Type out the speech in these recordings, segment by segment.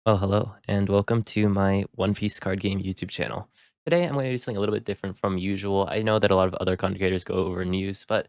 Well, hello, and welcome to my One Piece card game YouTube channel. Today, I'm going to do something a little bit different from usual. I know that a lot of other content creators go over news, but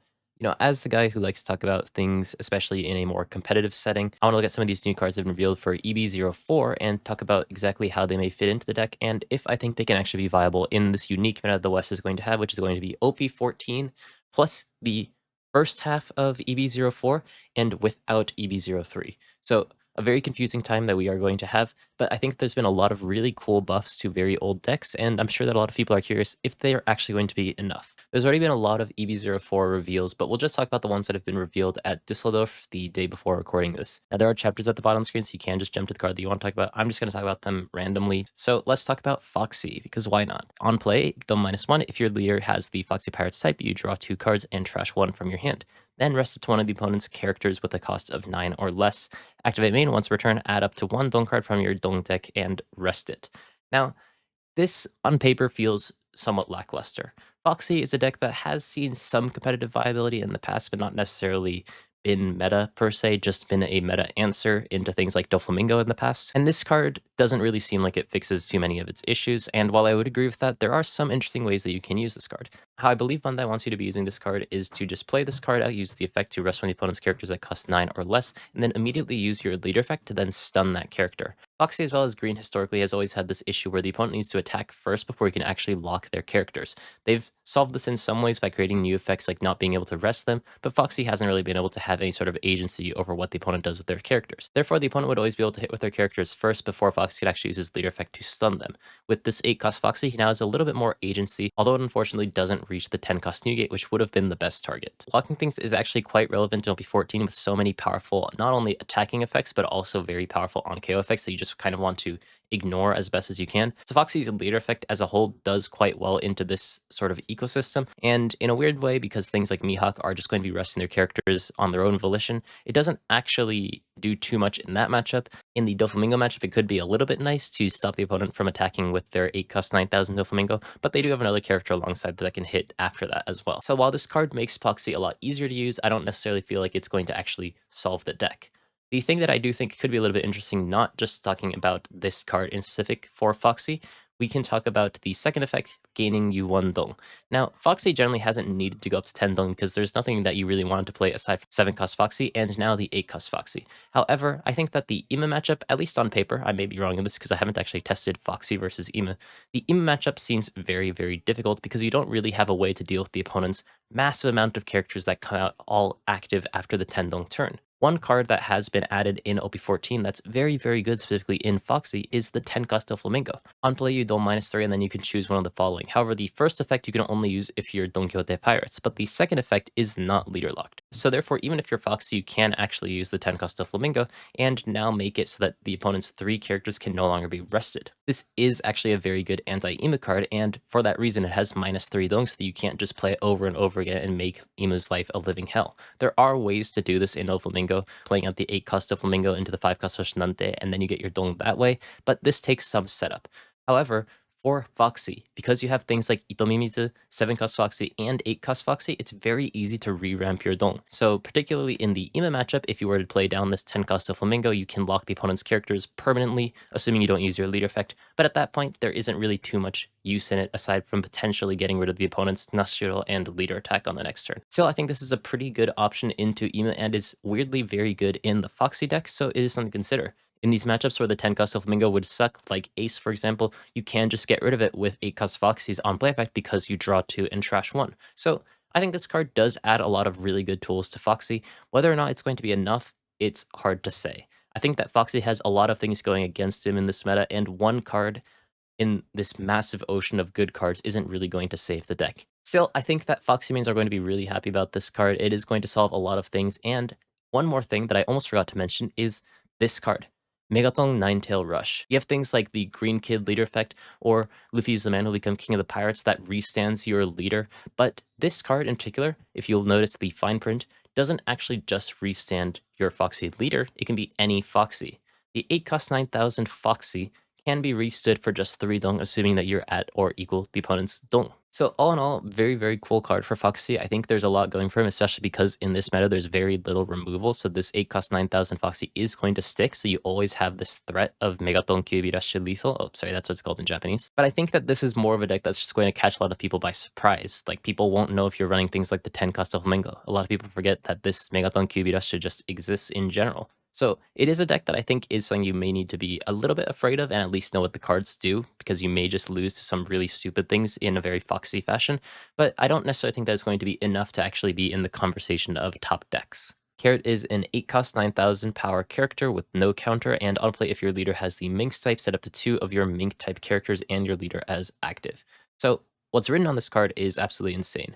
as the guy who likes to talk about things, especially in a more competitive setting, I want to look at some of these new cards that have been revealed for EB04 and talk about exactly how they may fit into the deck and if I think they can actually be viable in this unique meta the West is going to have, which is going to be OP14 plus the first half of EB04 and without EB03. So a very confusing time that we are going to have, but I think there's been a lot of really cool buffs to very old decks, and I'm sure that a lot of people are curious if they are actually going to be enough. There's already been a lot of EB04 reveals, but we'll just talk about the ones that have been revealed at Düsseldorf the day before recording this. Now, there are chapters at the bottom of the screen, so you can just jump to the card that you want to talk about. I'm just going to talk about them randomly. So let's talk about Foxy, because why not? On play, Dome -1, if your leader has the Foxy Pirates type, you draw 2 cards and trash 1 from your hand. Then rest up to one of the opponent's characters with a cost of 9 or less. Activate main, once per turn, add up to 1 Dong card from your Dong deck and rest it. Now, this on paper feels somewhat lackluster. Foxy is a deck that has seen some competitive viability in the past, but not necessarily been meta per se, just been a meta answer into things like Doflamingo in the past. And this card doesn't really seem like it fixes too many of its issues, and while I would agree with that, there are some interesting ways that you can use this card. How I believe Bandai wants you to be using this card is to just play this card out, use the effect to rest one of the opponent's characters that cost 9 or less, and then immediately use your leader effect to then stun that character. Foxy, as well as Green, historically has always had this issue where the opponent needs to attack first before you can actually lock their characters. They've solved this in some ways by creating new effects like not being able to rest them, but Foxy hasn't really been able to have any sort of agency over what the opponent does with their characters. Therefore, the opponent would always be able to hit with their characters first before Foxy could actually use his leader effect to stun them. With this 8-cost Foxy, he now has a little bit more agency, although it unfortunately doesn't reach the 10-cost Newgate, which would have been the best target. Locking things is actually quite relevant in OP14 with so many powerful, not only attacking effects, but also very powerful on KO effects that you just kind of want to ignore as best as you can. So Foxy's leader effect as a whole does quite well into this sort of ecosystem, and in a weird way, because things like Mihawk are just going to be resting their characters on their own volition, it doesn't actually do too much in that matchup. In the Doflamingo matchup, it could be a little bit nice to stop the opponent from attacking with their 8-cost 9000 Doflamingo, but they do have another character alongside that can hit after that as well. So while this card makes Foxy a lot easier to use, I don't necessarily feel like it's going to actually solve the deck. The thing that I do think could be a little bit interesting, not just talking about this card in specific for Foxy, we can talk about the second effect, gaining you 1 Dong. Now, Foxy generally hasn't needed to go up to 10 Dong because there's nothing that you really wanted to play aside from 7-cost Foxy and now the 8-cost Foxy. However, I think that the Ima matchup, at least on paper, I may be wrong in this because I haven't actually tested Foxy versus Ima, the Ima matchup seems very, very difficult because you don't really have a way to deal with the opponent's massive amount of characters that come out all active after the 10 Dong turn. One card that has been added in OP14 that's very, very good, specifically in Foxy, is the 10-cost Flamingo. On play, you Dome -3, and then you can choose one of the following. However, the first effect you can only use if you're Don Quixote Pirates, but the second effect is not leader locked. So therefore, even if you're Foxy, you can actually use the 10-cost Flamingo, and now make it so that the opponent's 3 characters can no longer be rested. This is actually a very good anti-Ema card, and for that reason, it has -3 Dong, so that you can't just play it over and over again and make Ema's life a living hell. There are ways to do this in Flamingo, playing out the 8-cost Flamingo into the 5-cost Rosinante, and then you get your Dong that way, but this takes some setup. However, for Foxy, because you have things like Itomimizu, 7-cost Foxy, and 8-cost Foxy, it's very easy to re-ramp your Dong. So particularly in the Ima matchup, if you were to play down this 10-cost Flamingo, you can lock the opponent's characters permanently, assuming you don't use your leader effect, but at that point, there isn't really too much use in it, aside from potentially getting rid of the opponent's Nashiro and leader attack on the next turn. Still, I think this is a pretty good option into Ima, and is weirdly very good in the Foxy deck, so it is something to consider. In these matchups where the 10-cost Flamingo would suck, like Ace for example, you can just get rid of it with 8-cost Foxy's on play effect because you draw 2 and trash 1. So I think this card does add a lot of really good tools to Foxy. Whether or not it's going to be enough, it's hard to say. I think that Foxy has a lot of things going against him in this meta, and one card in this massive ocean of good cards isn't really going to save the deck. Still, I think that Foxy mains are going to be really happy about this card. It is going to solve a lot of things, and one more thing that I almost forgot to mention is this card. Megaton Ninetail Rush. You have things like the Green Kid leader effect, or Luffy's the man who will become king of the pirates that restands your leader, but this card in particular, if you'll notice the fine print, doesn't actually just restand your Foxy leader, it can be any Foxy. The 8-cost 9000 Foxy can be restood for just 3 dong, assuming that you're at or equal the opponent's dong. So all in all, very, very cool card for Foxy. I think there's a lot going for him, especially because in this meta, there's very little removal. So this 8 cost 9,000 Foxy is going to stick. So you always have this threat of Megaton Kyubirashi lethal. Oh, sorry, that's what it's called in Japanese. But I think that this is more of a deck that's just going to catch a lot of people by surprise. Like, people won't know if you're running things like the 10 cost of Flamingo. A lot of people forget that this Megaton Kyubirashi just exists in general. So it is a deck that I think is something you may need to be a little bit afraid of and at least know what the cards do, because you may just lose to some really stupid things in a very Foxy fashion. But I don't necessarily think that it's going to be enough to actually be in the conversation of top decks. Carrot is an 8 cost 9,000 power character with no counter, and on play if your leader has the Minx type, set up to 2 of your Mink type characters and your leader as active. So what's written on this card is absolutely insane.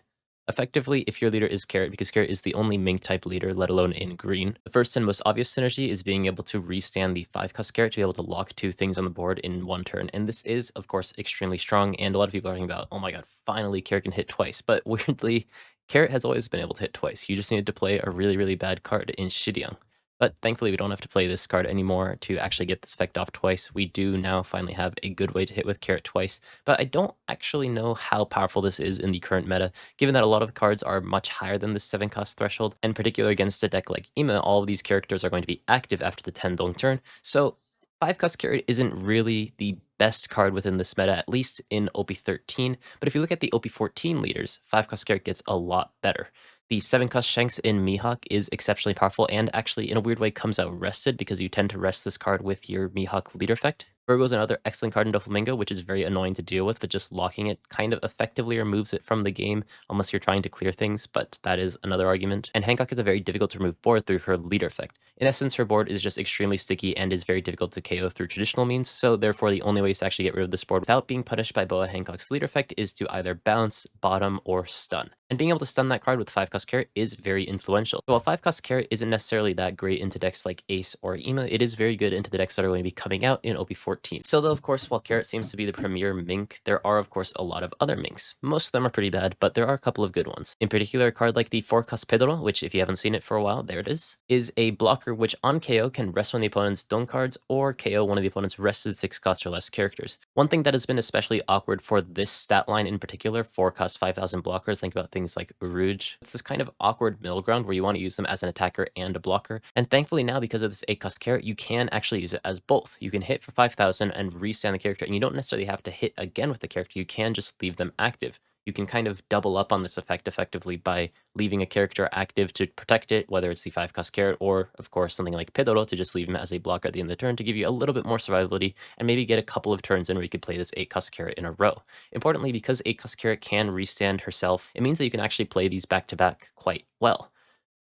Effectively, if your leader is Carrot, because Carrot is the only Mink type leader, let alone in green, the first and most obvious synergy is being able to restand the 5 cost Carrot to be able to lock 2 things on the board in 1 turn. And this is, of course, extremely strong, and a lot of people are talking about, oh my god, finally Carrot can hit twice. But weirdly, Carrot has always been able to hit twice. You just needed to play a really, really bad card in Shiryang. But thankfully, we don't have to play this card anymore to actually get this effect off twice. We do now finally have a good way to hit with Carrot twice, but I don't actually know how powerful this is in the current meta, given that a lot of cards are much higher than the 7 cost threshold, and particularly against a deck like Ima, all of these characters are going to be active after the 10 dong turn, so 5 cost Carrot isn't really the best card within this meta, at least in OP13, but if you look at the OP14 leaders, 5 cost Carrot gets a lot better. The 7 cost Shanks in Mihawk is exceptionally powerful and actually in a weird way comes out rested because you tend to rest this card with your Mihawk leader effect. Virgo is another excellent card in Doflamingo, which is very annoying to deal with, but just locking it kind of effectively removes it from the game unless you're trying to clear things, but that is another argument. And Hancock is a very difficult to remove board through her leader effect. In essence, her board is just extremely sticky and is very difficult to KO through traditional means, so therefore the only way to actually get rid of this board without being punished by Boa Hancock's leader effect is to either bounce, bottom, or stun. And being able to stun that card with 5 cost Carrot is very influential. So while 5 cost Carrot isn't necessarily that great into decks like Ace or Ima, it is very good into the decks that are going to be coming out in OP14. So though, of course, while Carrot seems to be the premier Mink, there are of course a lot of other Minks. Most of them are pretty bad, but there are a couple of good ones. In particular, a card like the 4 cost Pedro, which if you haven't seen it for a while, there it is a blocker which on KO can rest one of the opponent's Dong cards or KO one of the opponent's rested 6 cost or less characters. One thing that has been especially awkward for this stat line in particular, 4 cost 5,000 blockers, think about things like Rouge. It's this kind of awkward middle ground where you want to use them as an attacker and a blocker. And thankfully now, because of this 8 cost Carrot, you can actually use it as both. You can hit for 5,000 and restand the character, and you don't necessarily have to hit again with the character. You can just leave them active. You can kind of double up on this effect effectively by leaving a character active to protect it, whether it's the 5 cost Carrot or, of course, something like Pedro to just leave him as a blocker at the end of the turn to give you a little bit more survivability and maybe get a couple of turns in where you could play this 8 cost Carrot in a row. Importantly, because 8 cost Carrot can restand herself, it means that you can actually play these back to back quite well.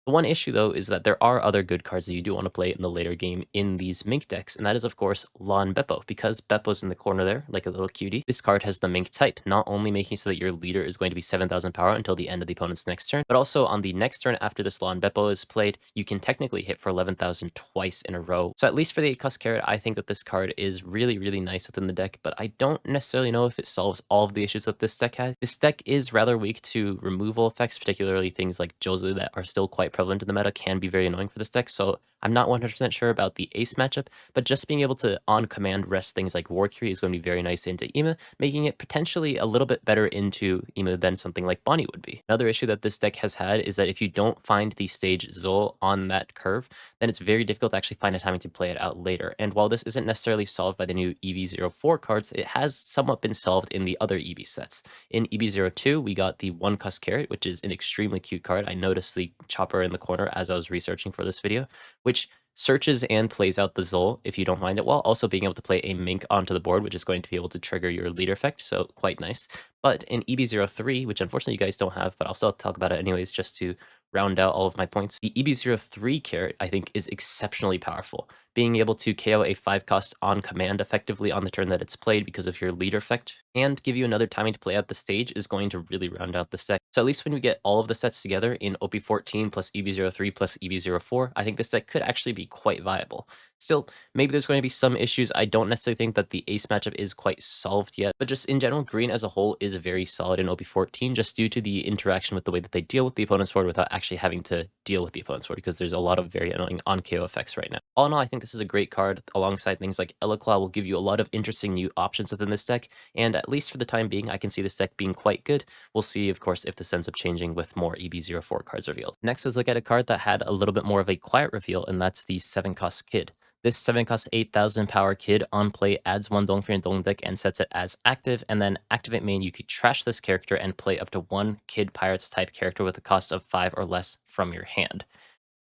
The one issue, though, is that there are other good cards that you do want to play in the later game in these Mink decks, and that is, of course, Law and Beppo, because Beppo's in the corner there, like a little cutie. This card has the Mink type, not only making so that your leader is going to be 7,000 power until the end of the opponent's next turn, but also on the next turn after this Law and Beppo is played, you can technically hit for 11,000 twice in a row. So at least for the 8 cost Carrot, I think that this card is really, really nice within the deck, but I don't necessarily know if it solves all of the issues that this deck has. This deck is rather weak to removal effects, particularly things like Jozu that are still quite prevalent in the meta can be very annoying for this deck, so I'm not 100% sure about the Ace matchup, but just being able to on command rest things like Warcury is going to be very nice into Ima, making it potentially a little bit better into Ima than something like Bonnie would be. Another issue that this deck has had is that if you don't find the stage Zol on that curve, then it's very difficult to actually find a timing to play it out later. And while this isn't necessarily solved by the new EB04 cards, it has somewhat been solved in the other EB sets. In EB02, we got the 1 cost Carrot, which is an extremely cute card. I noticed the chopper in the corner as I was researching for this video, which searches and plays out the Zol if you don't mind it, while also being able to play a Mink onto the board, which is going to be able to trigger your leader effect, so quite nice. But in EB03, which unfortunately you guys don't have, but I'll still talk about it anyways just to round out all of my points, the EB03 Carrot, I think, is exceptionally powerful. Being able to KO a 5 cost on command effectively on the turn that it's played because of your leader effect, and give you another timing to play out the stage is going to really round out this deck. So at least when we get all of the sets together in OP14 plus EB03 plus EB04, I think this deck could actually be quite viable. Still, maybe there's going to be some issues. I don't necessarily think that the ace matchup is quite solved yet, but just in general, green as a whole is very solid in OP14 just due to the interaction with the way that they deal with the opponent's board without actually having to deal with the opponent's board, because there's a lot of very annoying on-KO effects right now. All in all, I think this is a great card. Alongside things like iKailaKai will give you a lot of interesting new options within this deck, and at least for the time being, I can see this deck being quite good. We'll see, of course, if this ends up changing with more EB04 cards revealed. Next, let's look at a card that had a little bit more of a quiet reveal, and that's the 7-cost Kid. This 7-cost 8,000 power Kid on play adds 1 dong for your dong deck and sets it as active, and then activate main, you could trash this character and play up to 1 Kid Pirates type character with a cost of 5 or less from your hand.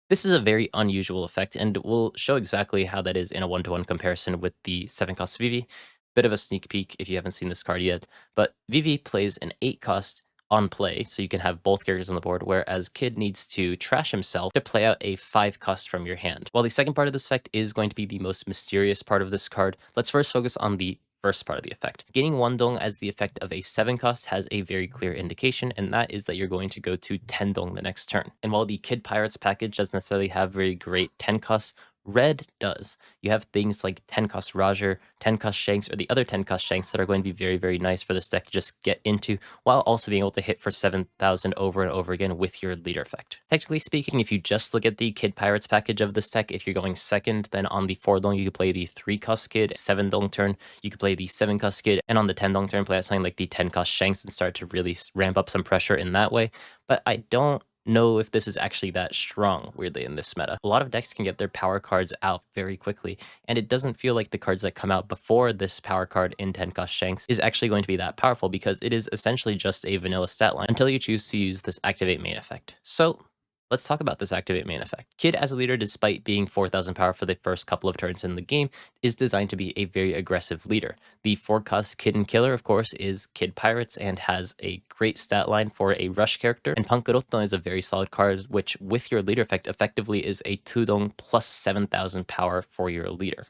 This is a very unusual effect, and we'll show exactly how that is in a one-to-one comparison with the 7-cost Vivi. Bit of a sneak peek if you haven't seen this card yet, but Vivi plays an 8-cost on play, so you can have both characters on the board, whereas Kid needs to trash himself to play out a 5-cost from your hand. While the second part of this effect is going to be the most mysterious part of this card, let's first focus on the first part of the effect. Gaining 1 dong as the effect of a 7-cost has a very clear indication, and that is that you're going to go to 10 dong the next turn. And while the Kid Pirates package doesn't necessarily have very great 10 costs, Red does. You have things like 10-cost Roger, 10-cost Shanks, or the other 10-cost Shanks that are going to be very, very nice for this deck to just get into, while also being able to hit for 7,000 over and over again with your leader effect. Technically speaking, if you just look at the Kid Pirates package of this deck, if you're going second, then on the 4 dong you could play the 3-cost Kid, 7 dong turn, you could play the 7-cost Kid, and on the 10 dong turn play out something like the 10-cost Shanks and start to really ramp up some pressure in that way. But I don't know if this is actually that strong, weirdly, in this meta. A lot of decks can get their power cards out very quickly, and it doesn't feel like the cards that come out before this power card in 10-cost Shanks is actually going to be that powerful, because it is essentially just a vanilla stat line until you choose to use this activate main effect. So let's talk about this activate main effect. Kid as a leader, despite being 4,000 power for the first couple of turns in the game, is designed to be a very aggressive leader. The 4-cost Kid and Killer, of course, is Kid Pirates and has a great stat line for a rush character. And Pankuroton is a very solid card, which with your leader effect effectively is a 2 dong plus 7,000 power for your leader.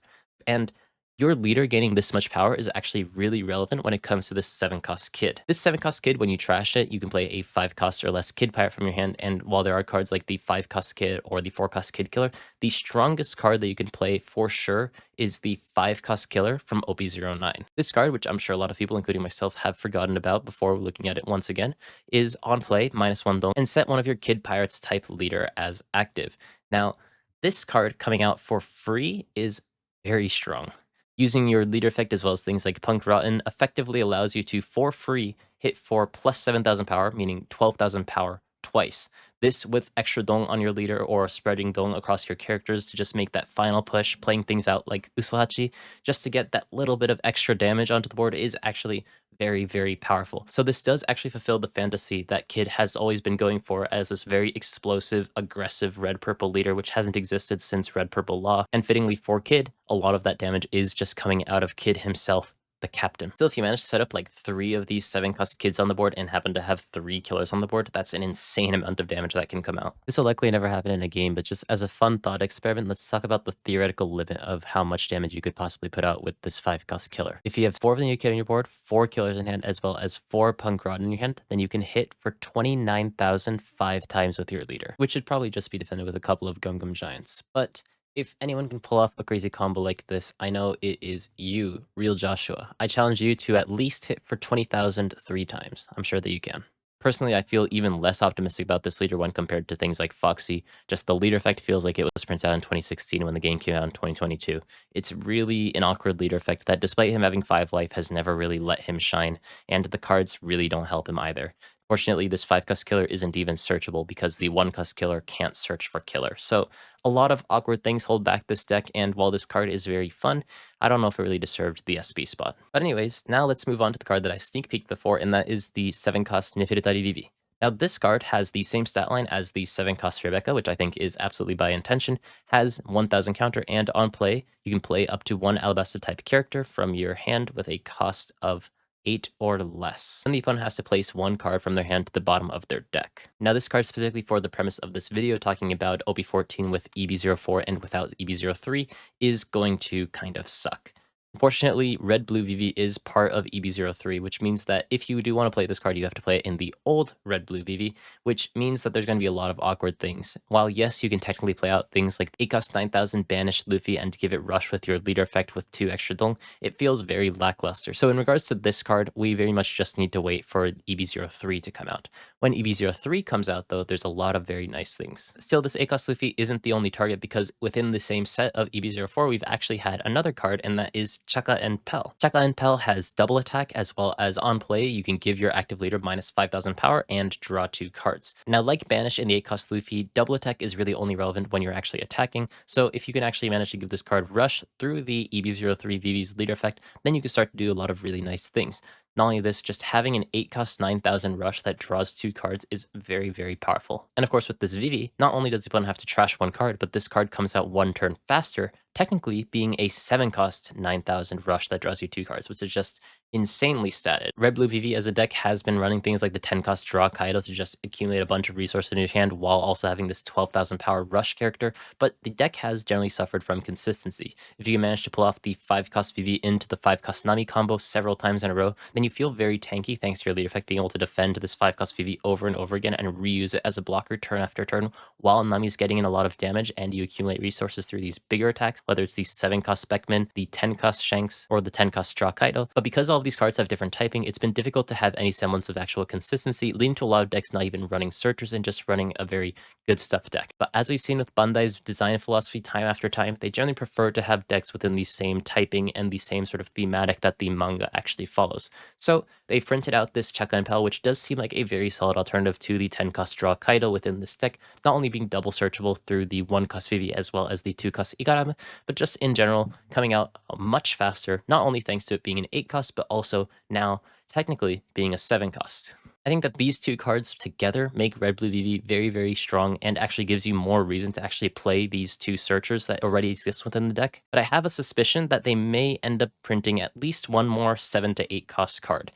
And your leader gaining this much power is actually really relevant when it comes to this 7-cost Kid. This 7-cost Kid, when you trash it, you can play a 5-cost or less Kid Pirate from your hand, and while there are cards like the 5-cost Kid or the 4-cost Kid Killer, the strongest card that you can play for sure is the 5-cost Killer from OP09. This card, which I'm sure a lot of people, including myself, have forgotten about before looking at it once again, is on play, -1 dong, and set one of your Kid Pirates type leader as active. Now, this card coming out for free is very strong. Using your leader effect as well as things like Punk Rotten effectively allows you to, for free, hit for plus 7,000 power, meaning 12,000 power twice. This with extra dong on your leader or spreading dong across your characters to just make that final push, playing things out like Usohachi, just to get that little bit of extra damage onto the board is actually very, very powerful. So this does actually fulfill the fantasy that Kid has always been going for as this very explosive, aggressive red-purple leader, which hasn't existed since red-purple Law. And fittingly for Kid, a lot of that damage is just coming out of Kid himself, the captain. Still, if you manage to set up like 3 of these 7-cost Kids on the board and happen to have 3 killers on the board, that's an insane amount of damage that can come out. This will likely never happen in a game, but just as a fun thought experiment, let's talk about the theoretical limit of how much damage you could possibly put out with this 5-cost killer. If you have 4 of the new kid on your board, 4 killers in hand, as well as 4 Punk Rod in your hand, then you can hit for 29,000 5 times with your leader, which should probably just be defended with a couple of Gum Gum Giants. But if anyone can pull off a crazy combo like this, I know it is you, Real Joshua. I challenge you to at least hit for 20,000 3 times. I'm sure that you can. Personally, I feel even less optimistic about this leader when compared to things like Foxy. Just the leader effect feels like it was printed out in 2016 when the game came out in 2022. It's really an awkward leader effect that, despite him having 5 life, has never really let him shine, and the cards really don't help him either. Fortunately, this 5-cost killer isn't even searchable because the 1-cost killer can't search for killer. So a lot of awkward things hold back this deck, and while this card is very fun, I don't know if it really deserved the SP spot. But anyways, now let's move on to the card that I sneak peeked before, and that is the 7-cost Nifiritari Vivi. Now this card has the same stat line as the 7-cost Rebecca, which I think is absolutely by intention, has 1,000 counter, and on play, you can play up to 1 Alabasta type character from your hand with a cost of 8 or less. And the opponent has to place 1 card from their hand to the bottom of their deck. Now this card specifically for the premise of this video, talking about OP14 with EB04 and without EB03, is going to kind of suck. Unfortunately, Red Blue Vivi is part of EB03, which means that if you do want to play this card, you have to play it in the old Red Blue Vivi, which means that there's going to be a lot of awkward things. While yes, you can technically play out things like 8 cost 9000 banish Luffy and give it rush with your leader effect with 2 extra dong, it feels very lackluster. So in regards to this card, we very much just need to wait for EB03 to come out. When EB03 comes out though, there's a lot of very nice things. Still, this 8 cost Luffy isn't the only target because within the same set of EB04, we've actually had another card, and that is Chaka and Pel. Chaka and Pel has double attack, as well as on play, you can give your active leader minus 5000 power and draw 2 cards. Now, like Banish in the 8 cost Luffy, double attack is really only relevant when you're actually attacking, so if you can actually manage to give this card rush through the EB03 Vivi's leader effect, then you can start to do a lot of really nice things. Not only this, just having an 8 cost 9000 rush that draws 2 cards is very, very powerful. And of course, with this Vivi, not only does the opponent have to trash 1 card, but this card comes out 1 turn faster, technically being a 7 cost 9000 rush that draws you 2 cards, which is just insanely statted. Red Blue Vivi as a deck has been running things like the 10 cost draw Kaido to just accumulate a bunch of resources in your hand while also having this 12,000 power rush character, but the deck has generally suffered from consistency. If you can manage to pull off the 5 cost Vivi into the 5 cost Nami combo several times in a row, then you feel very tanky thanks to your leader effect being able to defend this 5 cost Vivi over and over again and reuse it as a blocker turn after turn while Nami's getting in a lot of damage and you accumulate resources through these bigger attacks, whether it's the 7 cost Speckman, the 10 cost Shanks, or the 10 cost Straw Kaido. But because all of these cards have different typing, it's been difficult to have any semblance of actual consistency, leading to a lot of decks not even running searchers and just running a very good stuff deck. But as we've seen with Bandai's design philosophy time after time, they generally prefer to have decks within the same typing and the same sort of thematic that the manga actually follows. So they've printed out this Chaka and Pel, which does seem like a very solid alternative to the 10 cost draw Kaido within this deck, not only being double searchable through the 1 cost Vivi as well as the 2 cost Igarame, but just in general coming out much faster, not only thanks to it being an 8 cost, but also now technically being a 7 cost. I think that these 2 cards together make Red Blue Vivi very, very strong and actually gives you more reason to actually play these 2 searchers that already exist within the deck. But I have a suspicion that they may end up printing at least one more 7 to 8 cost card.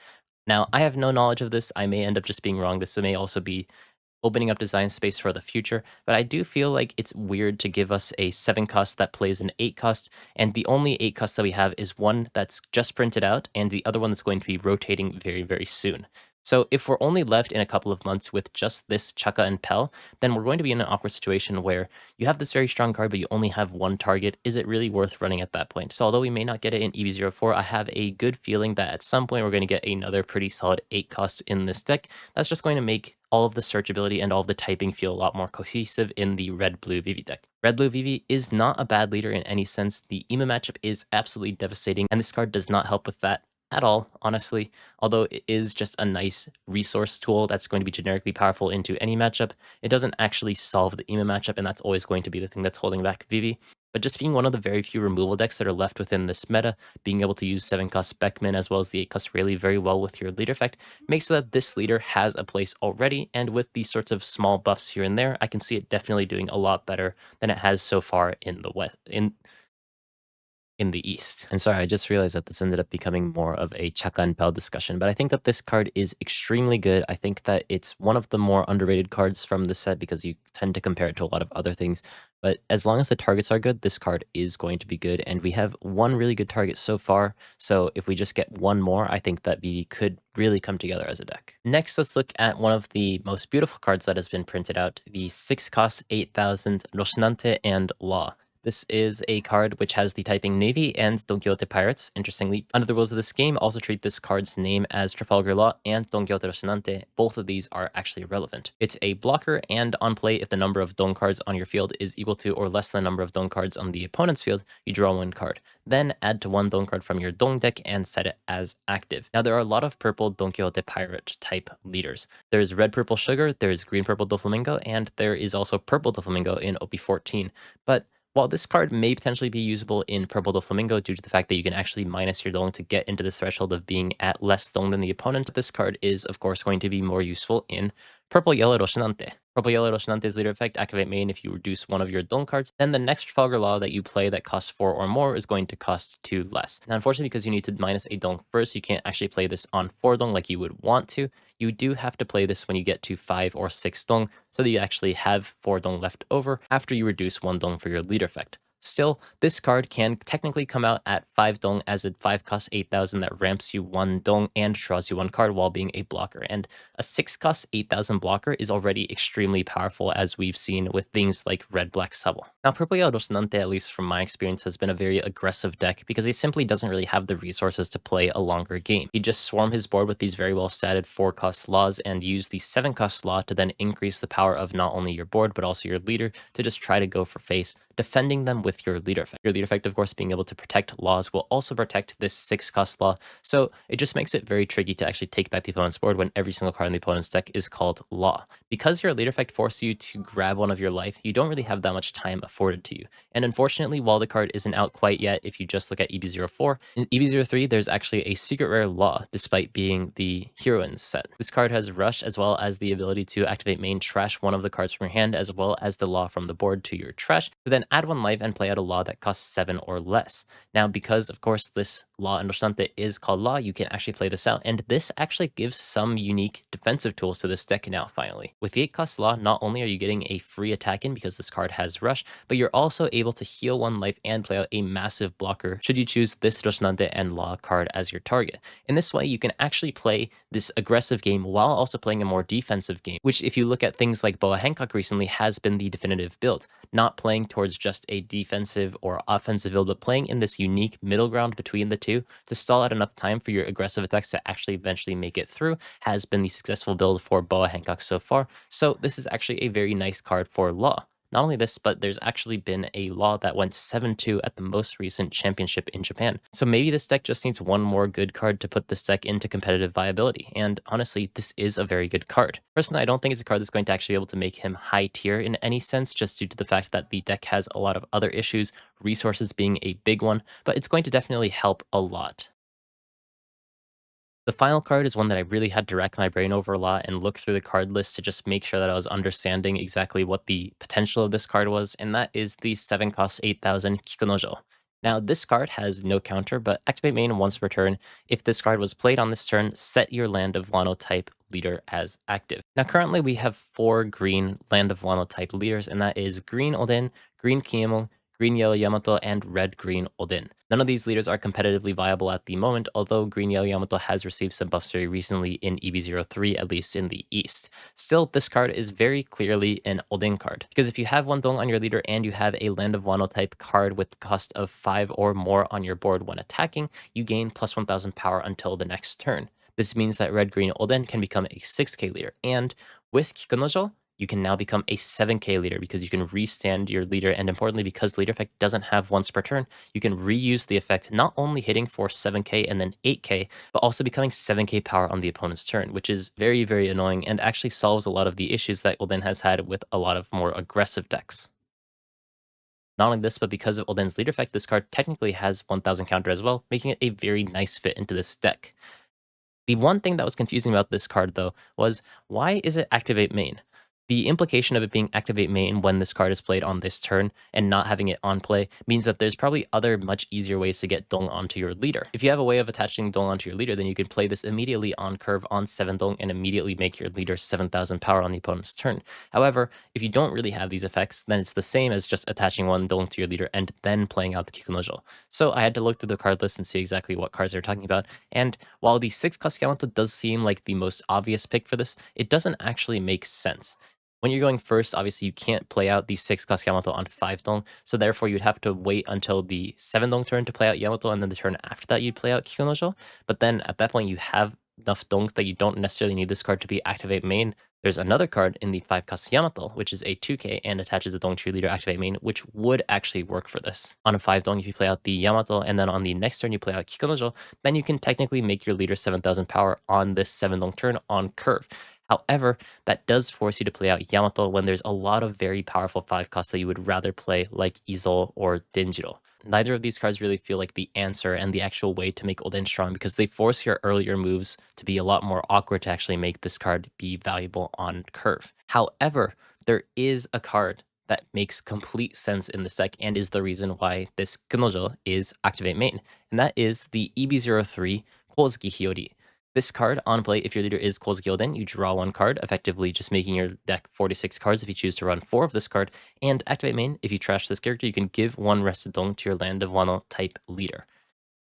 Now, I have no knowledge of this. I may end up just being wrong. This may also be opening up design space for the future, but I do feel like it's weird to give us a 7 cost that plays an 8 cost, and the only 8 cost that we have is one that's just printed out, and the other one that's going to be rotating very, very soon. So if we're only left in a couple of months with just this Chaka and Pel, then we're going to be in an awkward situation where you have this very strong card, but you only have one target. Is it really worth running at that point? So although we may not get it in EB04, I have a good feeling that at some point we're going to get another pretty solid 8 cost in this deck. That's just going to make all of the searchability and all of the typing feel a lot more cohesive in the Red-Blue Vivi deck. Red-Blue Vivi is not a bad leader in any sense. The EMA matchup is absolutely devastating, and this card does not help with that at all, honestly. Although it is just a nice resource tool that's going to be generically powerful into any matchup, it doesn't actually solve the EMA matchup, and that's always going to be the thing that's holding back Vivi. But just being one of the very few removal decks that are left within this meta, being able to use 7 cost Beckman as well as the 8 cost Rayleigh very well with your leader effect, makes so that this leader has a place already, and with these sorts of small buffs here and there, I can see it definitely doing a lot better than it has so far in the West. In the East. And sorry, I just realized that this ended up becoming more of a Chaka and Pel discussion, but I think that this card is extremely good. I think that it's one of the more underrated cards from the set because you tend to compare it to a lot of other things. But as long as the targets are good, this card is going to be good, and we have one really good target so far. So if we just get one more, I think that Vivi could really come together as a deck. Next, let's look at one of the most beautiful cards that has been printed out, the 6 cost 8000 Rosinante and Law. This is a card which has the typing Navy and Don Quixote Pirates. Interestingly, under the rules of this game, also treat this card's name as Trafalgar Law and Don Quixote Rocinante. Both of these are actually relevant. It's a blocker, and on play, if the number of Don cards on your field is equal to or less than the number of Don cards on the opponent's field, you draw 1 card. Then add to 1 Don card from your Don deck and set it as active. Now, there are a lot of purple Don Quixote Pirate type leaders. There's red purple Sugar, there's green purple Doflamingo, and there is also purple Doflamingo in OP14. But while this card may potentially be usable in Purple Doflamingo due to the fact that you can actually minus your Dong to get into the threshold of being at less Dong than the opponent, this card is, of course, going to be more useful in Purple Yellow Rosinante. Purple Yellow Rosinante's leader effect, activate main if you reduce one of your Dong cards. Then the next Trafalgar Law that you play that costs 4 or more is going to cost 2 less. Now, unfortunately, because you need to minus a Dong first, you can't actually play this on 4 Dong like you would want to. You do have to play this when you get to 5 or 6 Dong, so that you actually have 4 Dong left over after you reduce 1 Dong for your leader effect. Still, this card can technically come out at 5 dong as a 5 cost 8,000 that ramps you 1 dong and draws you 1 card while being a blocker. And a 6 cost 8,000 blocker is already extremely powerful, as we've seen with things like Red Black Sabo. Now, Purple Yellow Rosinante, at least from my experience, has been a very aggressive deck because he simply doesn't really have the resources to play a longer game. He just swarm his board with these very well statted 4 cost laws and use the 7 cost law to then increase the power of not only your board but also your leader to just try to go for face, defending them with your leader effect. Your leader effect, of course, being able to protect laws will also protect this 6 cost law, so it just makes it very tricky to actually take back the opponent's board when every single card in the opponent's deck is called law. Because your leader effect forces you to grab one of your life, you don't really have that much time afforded to you. And unfortunately, while the card isn't out quite yet, if you just look at EB04, in EB03 there's actually a secret rare law despite being the heroines set. This card has rush as well as the ability to activate main, trash one of the cards from your hand as well as the law from the board to your trash, to then add 1 life and play out a law that costs 7 or less. Now, because of course this law in Rosante is called law, you can actually play this out, and this actually gives some unique defensive tools to this deck now finally. With the 8 cost law, not only are you getting a free attack in because this card has rush, but you're also able to heal 1 life and play out a massive blocker should you choose this Rosinante and Law card as your target. In this way, you can actually play this aggressive game while also playing a more defensive game, which if you look at things like Boa Hancock recently has been the definitive build, not playing towards just a defensive or offensive build, but playing in this unique middle ground between the two to stall out enough time for your aggressive attacks to actually eventually make it through has been the successful build for Boa Hancock so far. So this is actually a very nice card for Law. Not only this, but there's actually been a law that went 7-2 at the most recent championship in Japan. So maybe this deck just needs one more good card to put this deck into competitive viability. And honestly, this is a very good card. Personally, I don't think it's a card that's going to actually be able to make him high tier in any sense, just due to the fact that the deck has a lot of other issues, resources being a big one, but it's going to definitely help a lot. The final card is one that I really had to rack my brain over a lot and look through the card list to just make sure that I was understanding exactly what the potential of this card was, and that is the 7 cost 8,000 Kikunojo. Now, this card has no counter, but activate main once per turn. If this card was played on this turn, set your Land of Wano type leader as active. Now, currently we have 4 green Land of Wano type leaders, and that is green Odin, green Kiemo, green yellow Yamato, and red green Odin. None of these leaders are competitively viable at the moment, although green yellow Yamato has received some buffs very recently in EB03, at least in the east. Still, this card is very clearly an Odin card, because if you have 1 dong on your leader and you have a Land of Wano type card with the cost of 5 or more on your board when attacking, you gain plus 1000 power until the next turn. This means that red green Odin can become a 6k leader, and with Kikunojo, you can now become a 7k leader because you can restand your leader, and importantly, because leader effect doesn't have once per turn, you can reuse the effect, not only hitting for 7k and then 8k, but also becoming 7k power on the opponent's turn, which is very, very annoying and actually solves a lot of the issues that Ulden has had with a lot of more aggressive decks. Not only this, but because of Ulden's leader effect, this card technically has 1000 counter as well, making it a very nice fit into this deck. The one thing that was confusing about this card, though, was why is it activate main? The implication of it being activate main when this card is played on this turn and not having it on play means that there's probably other much easier ways to get Dong onto your leader. If you have a way of attaching Dong onto your leader, then you can play this immediately on curve on 7 Dong and immediately make your leader 7,000 power on the opponent's turn. However, if you don't really have these effects, then it's the same as just attaching 1 Dong to your leader and then playing out the Kikunojo. So I had to look through the card list and see exactly what cards they're talking about, and while the 6 cost Yamato does seem like the most obvious pick for this, it doesn't actually make sense. When you're going first, obviously you can't play out the 6 cost Yamato on 5 Dong, so therefore you'd have to wait until the 7 Dong turn to play out Yamato, and then the turn after that you'd play out Kikunojo. But then at that point you have enough Dongs that you don't necessarily need this card to be activate main. There's another card in the 5 cost Yamato, which is a 2k and attaches the Dong Cheerleader activate main, which would actually work for this. On a 5 Dong, if you play out the Yamato, and then on the next turn you play out Kikunojo, then you can technically make your leader 7,000 power on this 7 Dong turn on curve. However, that does force you to play out Yamato when there's a lot of very powerful 5 costs that you would rather play, like Izo or Denjiro. Neither of these cards really feel like the answer and the actual way to make Ulden strong, because they force your earlier moves to be a lot more awkward to actually make this card be valuable on curve. However, there is a card that makes complete sense in this deck and is the reason why this Kanojo is activate main, and that is the EB03 Kozuki Hiyori. This card, on play, if your leader is Kozuki Oden, you draw one card, effectively just making your deck 46 cards if you choose to run 4 of this card. And activate main, if you trash this character, you can give 1 Rested Dong to your Land of Wano type leader.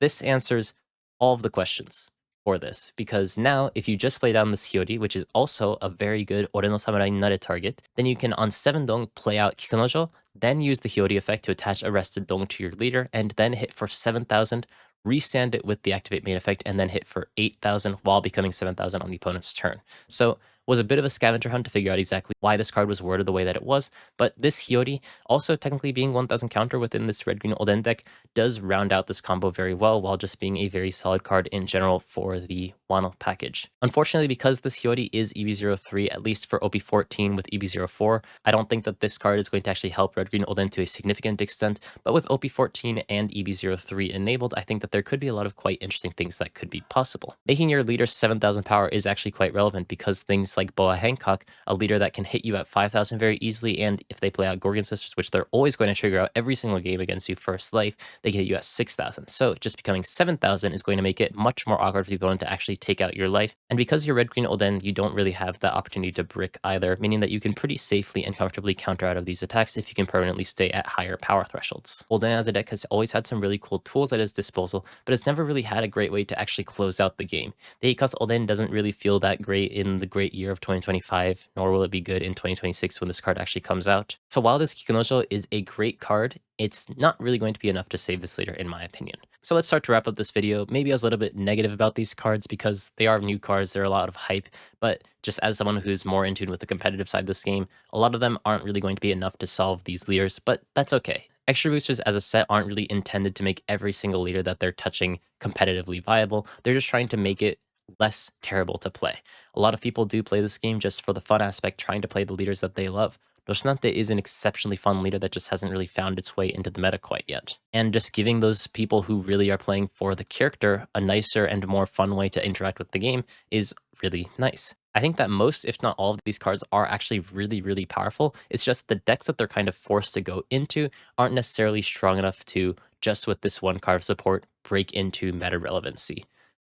This answers all of the questions for this, because now if you just play down this Hyori, which is also a very good Ore no Samurai Nare target, then you can on 7 Dong play out Kikunojo, then use the Hyori effect to attach a rested Dong to your leader, and then hit for 7,000, restand it with the activate main effect, and then hit for 8,000 while becoming 7,000 on the opponent's turn. So was a bit of a scavenger hunt to figure out exactly why this card was worded the way that it was, but this Hyori, also technically being 1,000 counter within this red-green Oden deck, does round out this combo very well while just being a very solid card in general for the Wano package. Unfortunately, because this Hyori is EB03, at least for OP14 with EB04, I don't think that this card is going to actually help red-green Oden to a significant extent, but with OP14 and EB03 enabled, I think that there could be a lot of quite interesting things that could be possible. Making your leader 7,000 power is actually quite relevant because things like Boa Hancock, a leader that can hit you at 5,000 very easily, and if they play out Gorgon Sisters, which they're always going to trigger out every single game against you first life, they can hit you at 6,000. So just becoming 7,000 is going to make it much more awkward for the opponent to actually take out your life. And because you're red-green Oden, you don't really have that opportunity to brick either, meaning that you can pretty safely and comfortably counter out of these attacks if you can permanently stay at higher power thresholds. Oden as a deck has always had some really cool tools at his disposal, but it's never really had a great way to actually close out the game. The Eikos Oden doesn't really feel that great in the great year of 2025, nor will it be good in 2026 when this card actually comes out. So while this Kikunojo is a great card, it's not really going to be enough to save this leader, in my opinion. So let's start to wrap up this video. Maybe I was a little bit negative about these cards because they are new cards, there are a lot of hype, but just as someone who's more in tune with the competitive side of this game, a lot of them aren't really going to be enough to solve these leaders, but that's okay. Extra boosters as a set aren't really intended to make every single leader that they're touching competitively viable. They're just trying to make it less terrible to play. A lot of people do play this game just for the fun aspect, trying to play the leaders that they love. Rosinante is an exceptionally fun leader that just hasn't really found its way into the meta quite yet. And just giving those people who really are playing for the character a nicer and more fun way to interact with the game is really nice. I think that most, if not all of these cards are actually really, really powerful. It's just the decks that they're kind of forced to go into aren't necessarily strong enough to, just with this one card of support, break into meta relevancy.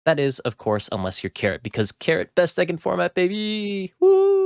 That is, of course, unless you're Carrot, because Carrot, best deck in format, baby! Woo!